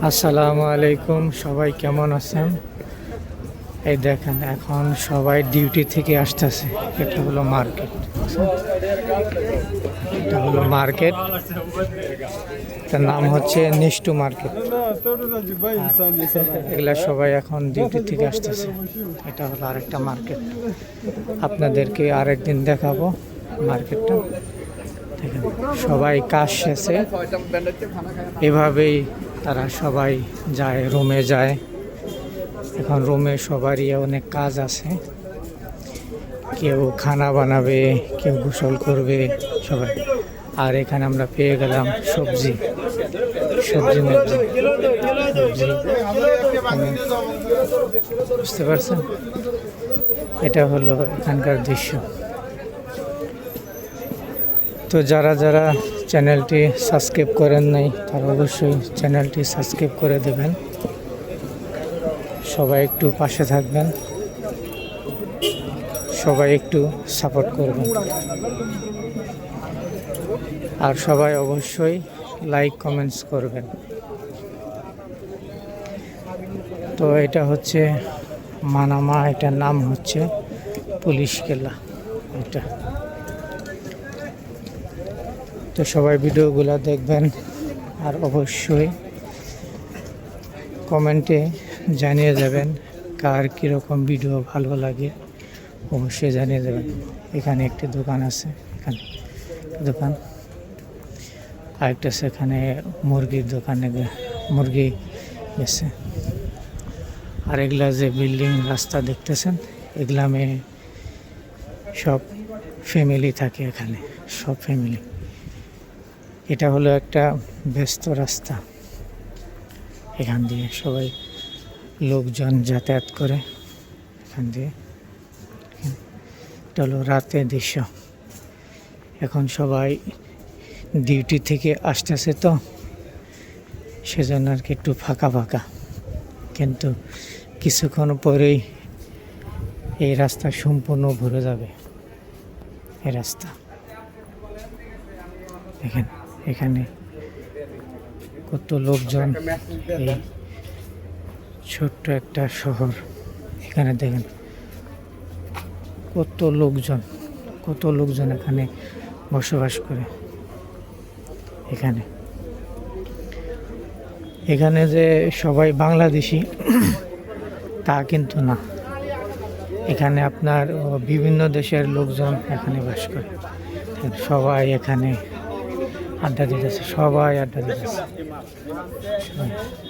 আসসালামু আলাইকুম, সবাই কেমন আছেন? এই দেখেন এখন সবাই ডিউটি থেকে আসতেছে। এটা হলো মার্কেট, এটা হলো মার্কেট, তার নাম হচ্ছে নিষ্টু মার্কেট। এগুলা সবাই এখন ডিউটি থেকে আসতেছে। এটা হলো আরেকটা মার্কেট, আপনাদেরকে আরেকদিন দেখাবো মার্কেটটা। দেখেন সবাই কাজ শেষে এভাবেই তারা সবাই যায়, রুমে যায়। এখন রুমে সবারই অনেক কাজ আছে, কেউ খানা বানাবে, কেউ গোসল করবে, সবাই। আর এখানে আমরা পেয়ে গেলাম সবজি সবজি মবজি সবজি, বুঝতে পারছেন? এটা হলো এখানকার দৃশ্য। তো যারা যারা চ্যানেলটি সাবস্ক্রাইব করেন নাই তারা অবশ্যই চ্যানেলটি সাবস্ক্রাইব করে দেবেন। সবাই একটু পাশে থাকবেন, সবাই একটু সাপোর্ট করবেন, আর সবাই অবশ্যই লাইক কমেন্টস করবেন। তো এটা হচ্ছে মানামা, এটার নাম হচ্ছে পুলিশ কেল্লা এটা। তো সবাই ভিডিওগুলো দেখবেন, আর অবশ্যই কমেন্টে জানিয়ে যাবেন কার কীরকম ভিডিও ভালো লাগে, অবশ্যই জানিয়ে দেবেন। এখানে একটি দোকান আছে, এখানে দোকান আরেকটা, সেখানে মুরগির দোকানে মুরগি গেছে। আর এগুলা যে বিল্ডিং রাস্তা দেখতেছেন, এগুলামে সব ফ্যামিলি থাকে, এখানে সব ফ্যামিলি। এটা হলো একটা ব্যস্ত রাস্তা, এখান দিয়ে সবাই লোকজন যাতায়াত করে এখান দিয়ে। এটা হলো রাতের দৃশ্য। এখন সবাই ডিউটি থেকে আসতেছে, তো সেজন্য আর কি একটু ফাঁকা ফাঁকা, কিন্তু কিছুক্ষণ পরেই এই রাস্তা সম্পূর্ণ ভরে যাবে। এই রাস্তা দেখেন, এখানে কত লোকজন, এই ছোট্ট একটা শহর, এখানে দেখেন কত লোকজন, কত লোকজন এখানে বসবাস করে। এখানে এখানে যে সবাই বাংলাদেশি তা কিন্তু না, এখানে আপনার বিভিন্ন দেশের লোকজন এখানে বাস করে। সবাই এখানে আড্ডা দিতেছে, সবাই আড্ডা দিতেছে,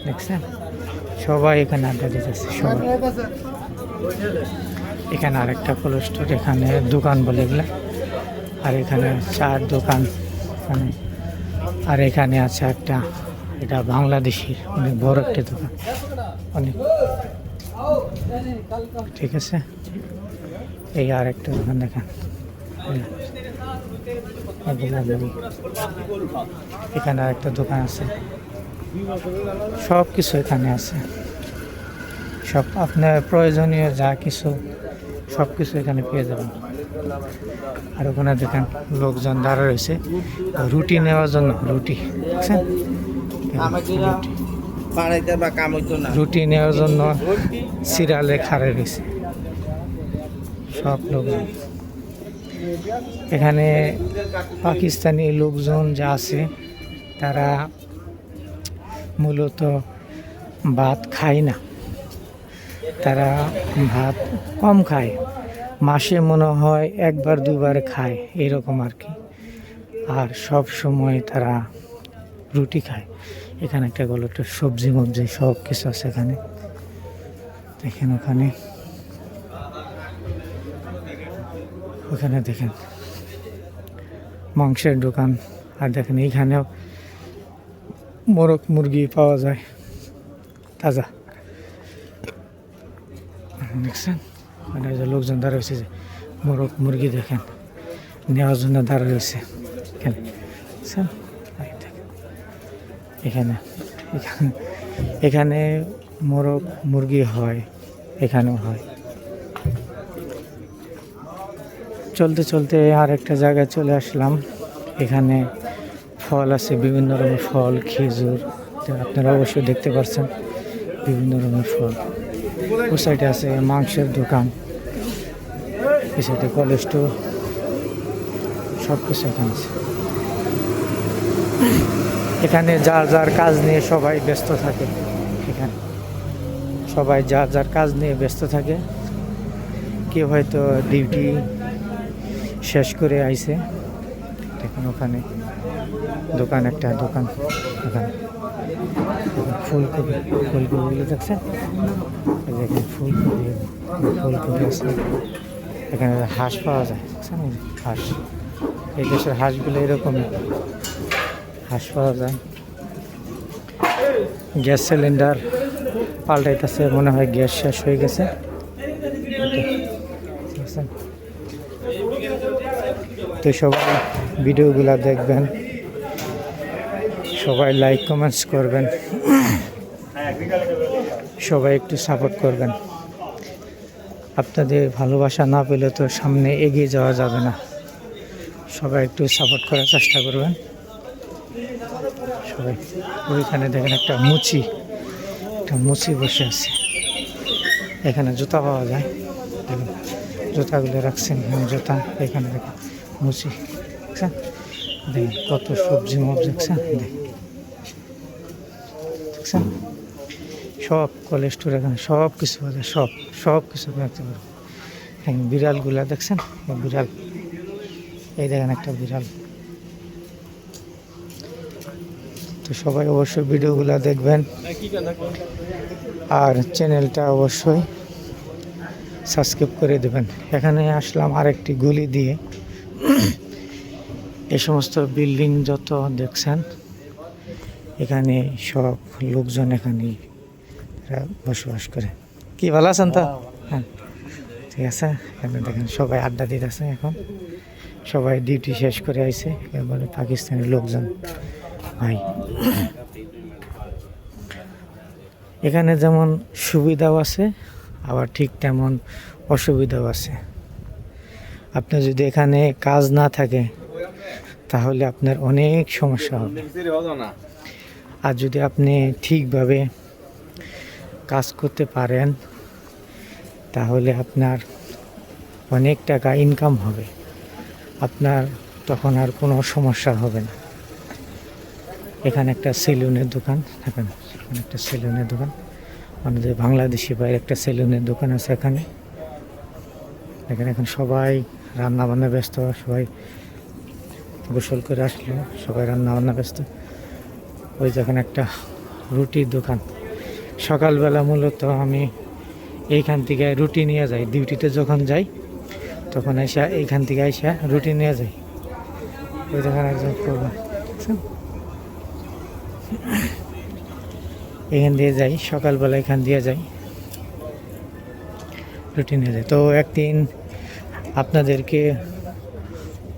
দেখছেন? সবাই এখানে আড্ডা দিতেছে সবাই। এখানে আরেকটা কোল্ড স্টোর, এখানে দোকান বলে এগুলা। আর এখানে চার দোকান এখানে। আর এখানে আছে একটা, এটা বাংলাদেশি অনেক বড় একটা দোকান, অনেক, ঠিক আছে। এই আর একটা দোকান দেখেন, এখানে আরেকটা দোকান আছে। সব কিছু এখানে আছে, সব আপনার প্রয়োজনীয় যা কিছু সব কিছু এখানে পেয়ে যাবেন। আর ওখানে দেখেন লোকজন দাঁড়া রয়েছে রুটি নেওয়ার জন্য, রুটি দেখছেন? রুটি নেওয়ার জন্য সিরিয়ালে খাড়া রয়েছে সব লোকজন। এখানে পাকিস্তানি লোকজন যা আছে তারা মূলত ভাত খায় না, তারা ভাত কম খায়, মাসে মনে হয় একবার দুবার খায় এরকম আর কি। আর সব সময় তারা রুটি খায়। এখানে একটা গল্প, একটা সবজি মবজি সব কিছু আছে এখানে দেখেন। ওখানে ওখানে দেখেন মাংসের দোকান। আর দেখেন এইখানেও মোরগ মুরগি পাওয়া যায় তাজা, দেখছেন? মানে যে লোকজন দাঁড়া রয়েছে, যে মোরগ মুরগি দেখেন নেওয়ার জন্য দাঁড়া রয়েছে এখানে, এখানে এখানে এখানে মোরগ মুরগি হয়, এখানেও হয়। চলতে চলতে আর একটা জায়গায় চলে আসলাম। এখানে ফল আছে, বিভিন্ন রকমের ফল, খেজুর, আপনারা অবশ্যই দেখতে পাচ্ছেন বিভিন্ন রকমের ফল। ও সাইডে আছে মাংসের দোকান, এই সাইডে কলেজ স্টোর, সব কিছু এখানে আছে। এখানে যার যার কাজ নিয়ে সবাই ব্যস্ত থাকে। এখানে সবাই যার যার কাজ নিয়ে ব্যস্ত থাকে। কেউ হয়তো ডিউটি শেষ করে আইছে, দেখুন ওখানে দোকান, একটা দোকান ওখানে ফুলকপিগুলো দেখছেন, দেখেন ফুলকপি আছে। এখানে হাঁস পাওয়া যায়, দেখছেন হাঁস, এই দেশের হাঁসগুলো এরকমই, হাঁস পাওয়া যায়। গ্যাস সিলিন্ডার পাল্টাইতেছে, মনে হয় গ্যাস শেষ হয়ে গেছে। তো সবাই ভিডিওগুলা দেখবেন, সবাই লাইক কমেন্টস করবেন, সবাই একটু সাপোর্ট করবেন। আপনাদের ভালোবাসা না পেলে তো সামনে এগিয়ে যাওয়া যাবে না। সবাই একটু সাপোর্ট করার চেষ্টা করবেন সবাই। ওইখানে দেখেন একটা মুচি বসে আছে। এখানে জুতা পাওয়া যায়, দেখুন জুতাগুলো রাখছেন, জুতা এখানে দেখেন মুচি, দেখছেন, দেখেন কত সবজি মব, দেখছেন, দেখছেন সব কলেজ স্টোর, এখানে সব কিছু পাওয়া যায়, সব কিছু দেখতে পারবেন। হ্যাঁ, বিড়ালগুলা দেখছেন, বিড়াল, এই দেখেন একটা বিড়াল। তো সবাই অবশ্যই ভিডিওগুলা দেখবেন, আর চ্যানেলটা অবশ্যই সাবস্ক্রাইব করে দেবেন। এখানে আসলাম আরেকটি গলি দিয়ে। এই সমস্ত বিল্ডিং যত দেখছেন, এখানে সব লোকজন এখানে বসবাস করে। কি ভালো আছেন তো? হ্যাঁ, ঠিক আছে। এখানে দেখেন সবাই আড্ডা দিতেছে, এখন সবাই ডিউটি শেষ করে আইছে, এবারে পাকিস্তানি লোকজন ভাই। এখানে যেমন সুবিধাও আছে, আবার ঠিক তেমন অসুবিধাও আছে। আপনি যদি এখানে কাজ না থাকে তাহলে আপনার অনেক সমস্যা হবে, আর যদি আপনি ঠিকভাবে কাজ করতে পারেন তাহলে আপনার অনেক টাকা ইনকাম হবে, আপনার তখন আর কোনো সমস্যা হবে না। এখানে একটা সেলুনের দোকান, দেখেন এখানে একটা সেলুনের দোকান, আমাদের বাংলাদেশি ভাইয়ের একটা সেলুনের দোকান আছে এখানে। দেখেন এখন সবাই রান্না বান্না ব্যস্ত, সবাই গোসল করে আসলো, সবাই রান্না বান্না ব্যস্ত। ওই যখন একটা রুটির দোকান, সকালবেলা মূলত আমি এইখান থেকে রুটি নিয়ে যাই, ডিউটিতে যখন যাই তখন এসে এইখান থেকে এসে রুটি নিয়ে যাই। ওই দোকান একজন করবো, এখান দিয়ে যাই, সকালবেলা এখান দিয়ে যাই, রুটি নিয়ে যাই। তো একদিন আপনাদেরকে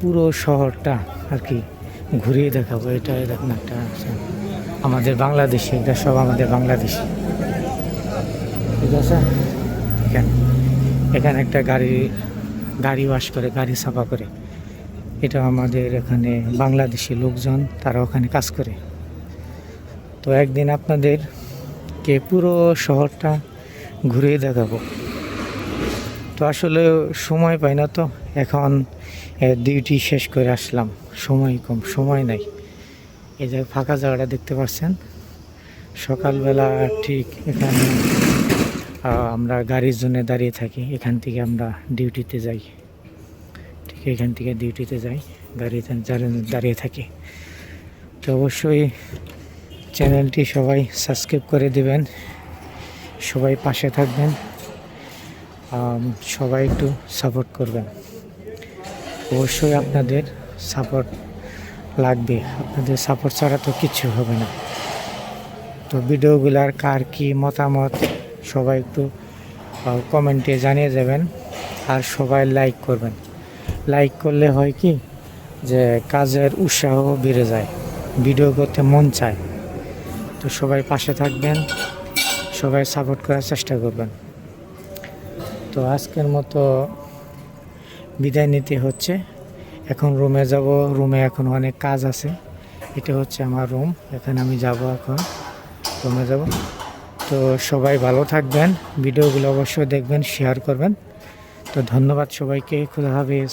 পুরো শহরটা আর কি ঘুরিয়ে দেখাবো। এটা দেখুন একটা আমাদের বাংলাদেশি, এটা সব আমাদের বাংলাদেশি, ঠিক আছে। এখানে একটা গাড়ি ওয়াশ করে, গাড়ি সাফা করে, এটা আমাদের এখানে বাংলাদেশি লোকজন, তারা ওখানে কাজ করে। তো একদিন আপনাদেরকে পুরো শহরটা ঘুরিয়ে দেখাবো। তো আসলে সময় পাই না, তো এখন ডিউটি শেষ করে আসলাম, সময় নাই। এই যে ফাঁকা জায়গাটা দেখতে পাচ্ছেন, সকালবেলা ঠিক এখানে আমরা গাড়ির জন্য দাঁড়িয়ে থাকি। এখান থেকে আমরা ডিউটিতে যাই, ঠিক এখান থেকে ডিউটিতে যাই, গাড়িতে দাঁড়িয়ে থাকি। তো অবশ্যই চ্যানেলটি সবাই সাবস্ক্রাইব করে দেবেন, সবাই পাশে থাকবেন, সবাই একটু সাপোর্ট করবেন। অবশ্যই আপনাদের সাপোর্ট লাগবে, আপনাদের সাপোর্ট ছাড়া তো কিচ্ছু হবে না। তো ভিডিওগুলার কার কী মতামত সবাই একটু কমেন্টে জানিয়ে যাবেন, আর সবাই লাইক করবেন। লাইক করলে হয় কি যে কাজের উৎসাহ বেড়ে যায়, ভিডিও করতে মন চায়। তো সবাই পাশে থাকবেন, সবাই সাপোর্ট করার চেষ্টা করবেন। তো আজকের মতো বিদায় নিতে হচ্ছে, এখন রুমে যাব। রুমে এখন অনেক কাজ আছে, এটা হচ্ছে আমার রুম, এখানে আমি যাব এখন। কমে যাব। তো সবাই ভালো থাকবেন, ভিডিওগুলো অবশ্যই দেখবেন, শেয়ার করবেন। তো ধন্যবাদ সবাইকে, খুদা হাফেজ।